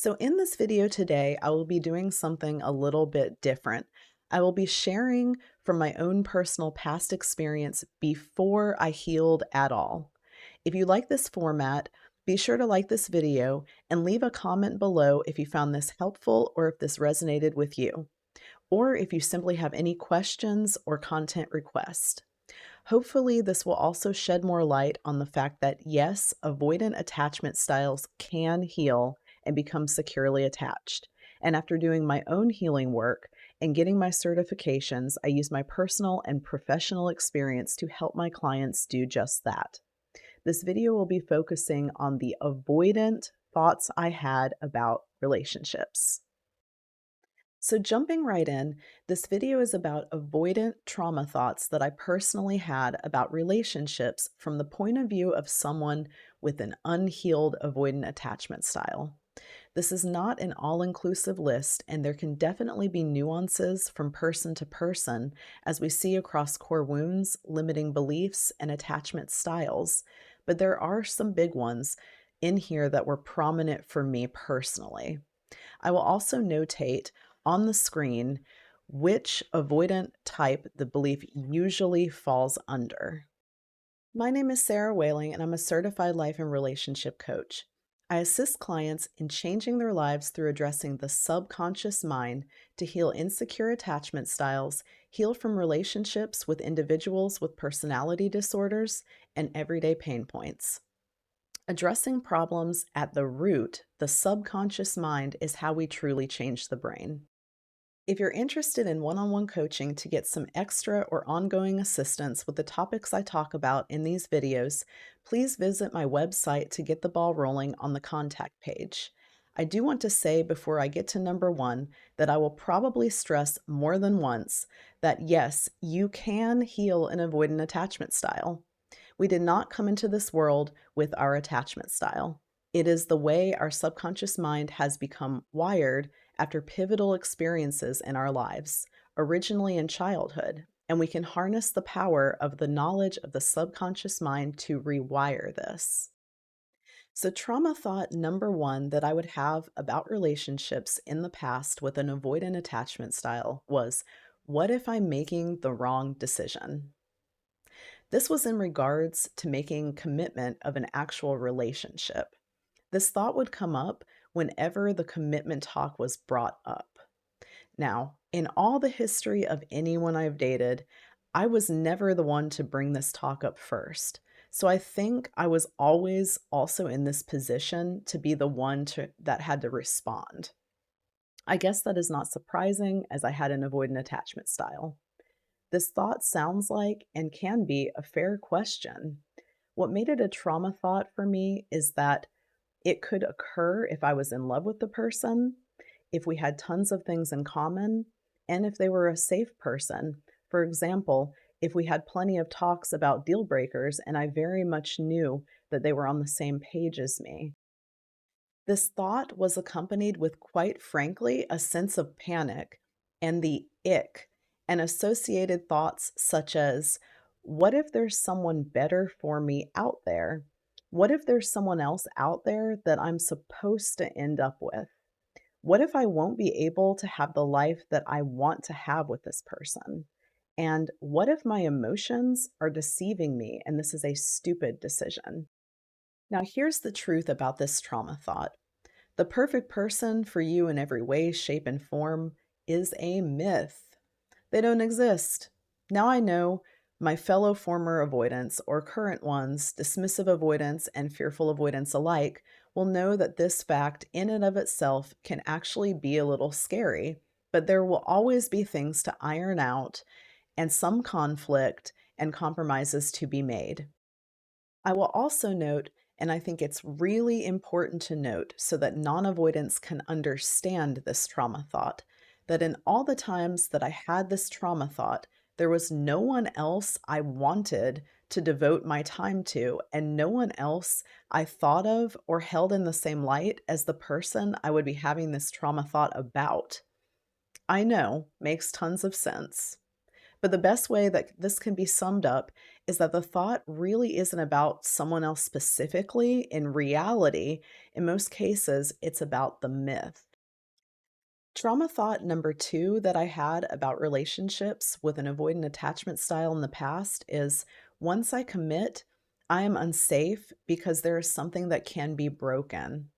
So in this video today, I will be doing something a little bit different. I will be sharing from my own personal past experience before I healed at all. If you like this format, be sure to like this video and leave a comment below if you found this helpful or if this resonated with you, or if you simply have any questions or content requests. Hopefully, this will also shed more light on the fact that yes, avoidant attachment styles can heal and become securely attached. And after doing my own healing work and getting my certifications, I use my personal and professional experience to help my clients do just that. This video will be focusing on the avoidant thoughts I had about relationships. So, jumping right in, this video is about avoidant trauma thoughts that I personally had about relationships from the point of view of someone with an unhealed avoidant attachment style. This is not an all inclusive list, and there can definitely be nuances from person to person as we see across core wounds, limiting beliefs, and attachment styles. But there are some big ones in here that were prominent for me personally. I will also notate on the screen which avoidant type the belief usually falls under. My name is Sarah Whaling, and I'm a certified life and relationship coach. I assist clients in changing their lives through addressing the subconscious mind to heal insecure attachment styles, heal from relationships with individuals with personality disorders, and everyday pain points. Addressing problems at the root, the subconscious mind, is how we truly change the brain. If you're interested in one-on-one coaching to get some extra or ongoing assistance with the topics I talk about in these videos, please visit my website to get the ball rolling on the contact page. I do want to say before I get to number one that I will probably stress more than once that yes, you can heal an avoidant attachment style. We did not come into this world with our attachment style. It is the way our subconscious mind has become wired after pivotal experiences in our lives, originally in childhood, and we can harness the power of the knowledge of the subconscious mind to rewire this. So, trauma thought number one that I would have about relationships in the past with an avoidant attachment style was, what if I'm making the wrong decision? This was in regards to making commitment of an actual relationship. This thought would come up whenever the commitment talk was brought up. Now, in all the history of anyone I've dated, I was never the one to bring this talk up first. So I think I was always also in this position to be the one that had to respond. I guess that is not surprising as I had an avoidant attachment style. This thought sounds like and can be a fair question. What made it a trauma thought for me is that it could occur if I was in love with the person, if we had tons of things in common, and if they were a safe person. For example, if we had plenty of talks about deal breakers and I very much knew that they were on the same page as me. This thought was accompanied with, quite frankly, a sense of panic and the ick, and associated thoughts such as, what if there's someone better for me out there? What if there's someone else out there that I'm supposed to end up with? What if I won't be able to have the life that I want to have with this person? And what if my emotions are deceiving me and this is a stupid decision? Now, here's the truth about this trauma thought. The perfect person for you in every way, shape, and form is a myth. They don't exist. Now I know my fellow former avoidants or current ones, dismissive avoidants and fearful avoidants alike, will know that this fact in and of itself can actually be a little scary, but there will always be things to iron out and some conflict and compromises to be made. I will also note, and I think it's really important to note so that non-avoidants can understand this trauma thought, that in all the times that I had this trauma thought, there was no one else I wanted to devote my time to, and no one else I thought of or held in the same light as the person I would be having this trauma thought about. I know, makes tons of sense. But the best way that this can be summed up is that the thought really isn't about someone else specifically. In reality, in most cases, it's about the myth. Trauma thought number two that I had about relationships with an avoidant attachment style in the past is once I commit, I am unsafe because there is something that can be broken.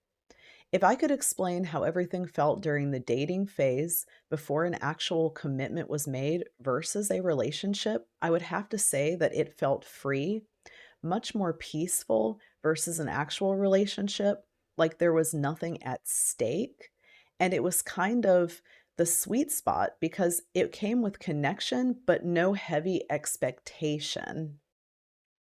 If I could explain how everything felt during the dating phase before an actual commitment was made versus a relationship, I would have to say that it felt free, much more peaceful versus an actual relationship, like there was nothing at stake. And it was kind of the sweet spot because it came with connection, but no heavy expectation.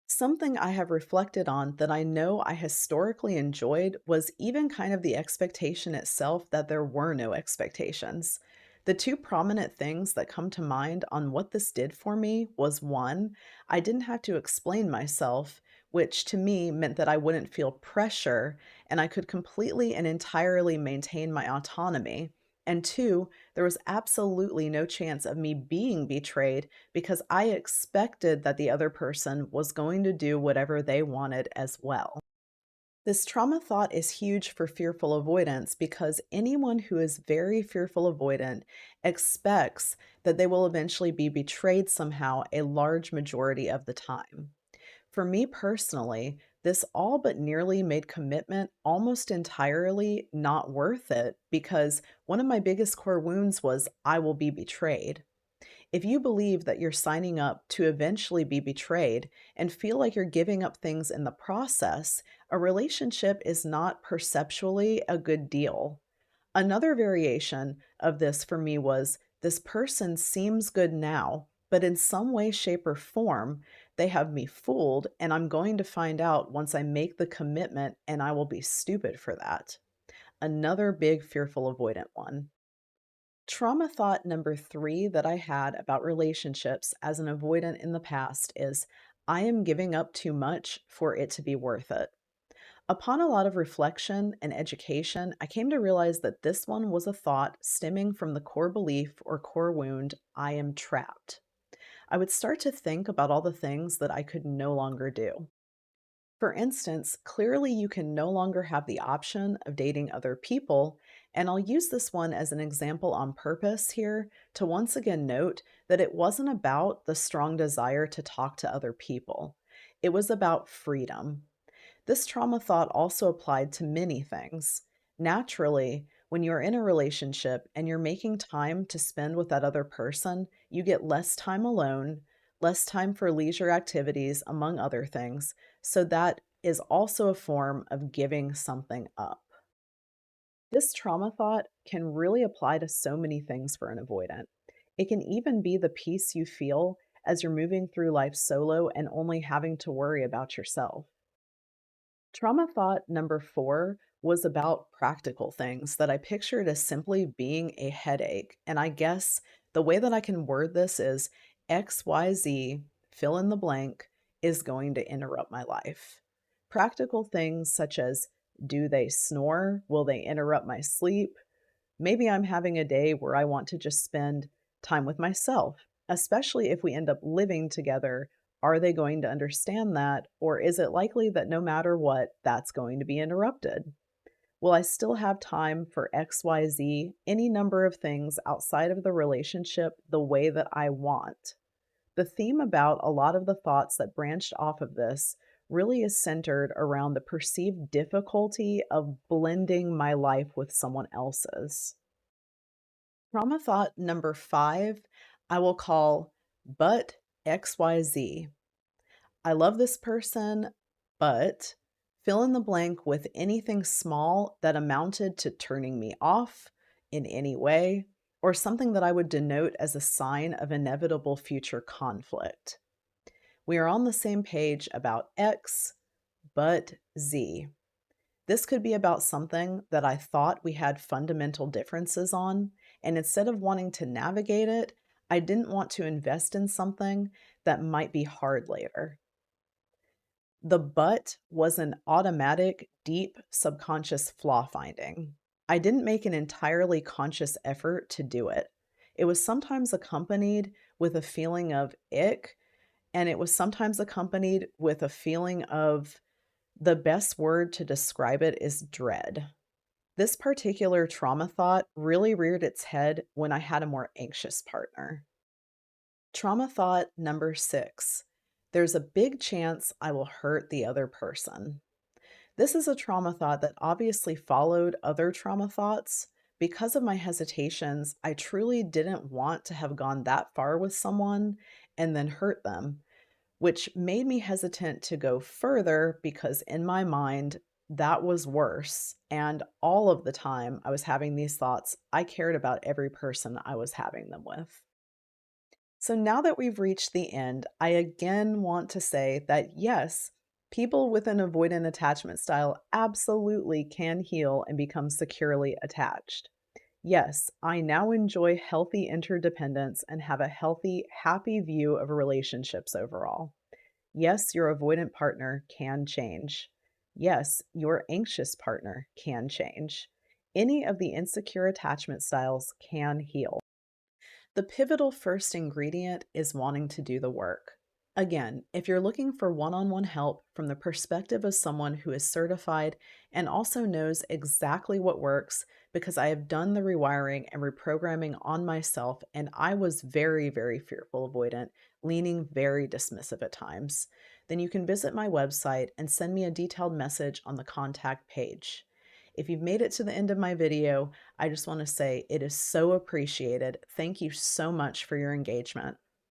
Something I have reflected on that I know I historically enjoyed was even kind of the expectation itself that there were no expectations. The two prominent things that come to mind on what this did for me was one, I didn't have to explain myself, which to me meant that I wouldn't feel pressure and I could completely and entirely maintain my autonomy. And two, there was absolutely no chance of me being betrayed because I expected that the other person was going to do whatever they wanted as well. This trauma thought is huge for fearful avoidance because anyone who is very fearful avoidant expects that they will eventually be betrayed somehow a large majority of the time. For me personally, this all but nearly made commitment almost entirely not worth it because one of my biggest core wounds was I will be betrayed. If you believe that you're signing up to eventually be betrayed and feel like you're giving up things in the process, a relationship is not perceptually a good deal. Another variation of this for me was this person seems good now, but in some way, shape, or form, they have me fooled, and I'm going to find out once I make the commitment, and I will be stupid for that. Another big fearful avoidant one. Trauma thought number three that I had about relationships as an avoidant in the past is I am giving up too much for it to be worth it. Upon a lot of reflection and education, I came to realize that this one was a thought stemming from the core belief or core wound I am trapped. I would start to think about all the things that I could no longer do. For instance, clearly you can no longer have the option of dating other people, and I'll use this one as an example on purpose here to once again note that it wasn't about the strong desire to talk to other people. It was about freedom. This trauma thought also applied to many things. Naturally, when you're in a relationship and you're making time to spend with that other person, you get less time alone, less time for leisure activities, among other things. So that is also a form of giving something up. This trauma thought can really apply to so many things for an avoidant. It can even be the peace you feel as you're moving through life solo and only having to worry about yourself. Trauma thought number four was about practical things that I pictured as simply being a headache. And I guess the way that I can word this is XYZ, fill in the blank, is going to interrupt my life. Practical things such as do they snore? Will they interrupt my sleep? Maybe I'm having a day where I want to just spend time with myself, especially if we end up living together. Are they going to understand that? Or is it likely that no matter what, that's going to be interrupted? Will I still have time for XYZ, any number of things outside of the relationship the way that I want? The theme about a lot of the thoughts that branched off of this really is centered around the perceived difficulty of blending my life with someone else's. Trauma thought number five, I will call but XYZ. I love this person, but fill in the blank with anything small that amounted to turning me off in any way, or something that I would denote as a sign of inevitable future conflict. We are on the same page about X, but Z. This could be about something that I thought we had fundamental differences on, and instead of wanting to navigate it, I didn't want to invest in something that might be hard later. The but was an automatic, deep subconscious flaw finding. I didn't make an entirely conscious effort to do it. It was sometimes accompanied with a feeling of ick and it was sometimes accompanied with a feeling of the best word to describe it is dread. This particular trauma thought really reared its head when I had a more anxious partner. Trauma thought number 6. There's a big chance I will hurt the other person. This is a trauma thought that obviously followed other trauma thoughts. Because of my hesitations, I truly didn't want to have gone that far with someone and then hurt them, which made me hesitant to go further because in my mind, that was worse. And all of the time I was having these thoughts, I cared about every person I was having them with. So now that we've reached the end, I again want to say that yes, people with an avoidant attachment style absolutely can heal and become securely attached. Yes, I now enjoy healthy interdependence and have a healthy, happy view of relationships overall. Yes, your avoidant partner can change. Yes, your anxious partner can change. Any of the insecure attachment styles can heal. The pivotal first ingredient is wanting to do the work. Again, if you're looking for one on one help from the perspective of someone who is certified and also knows exactly what works, because I have done the rewiring and reprogramming on myself, and I was very, very fearful avoidant, leaning very dismissive at times, then you can visit my website and send me a detailed message on the contact page. If you've made it to the end of my video, I just want to say it is so appreciated. Thank you so much for your engagement.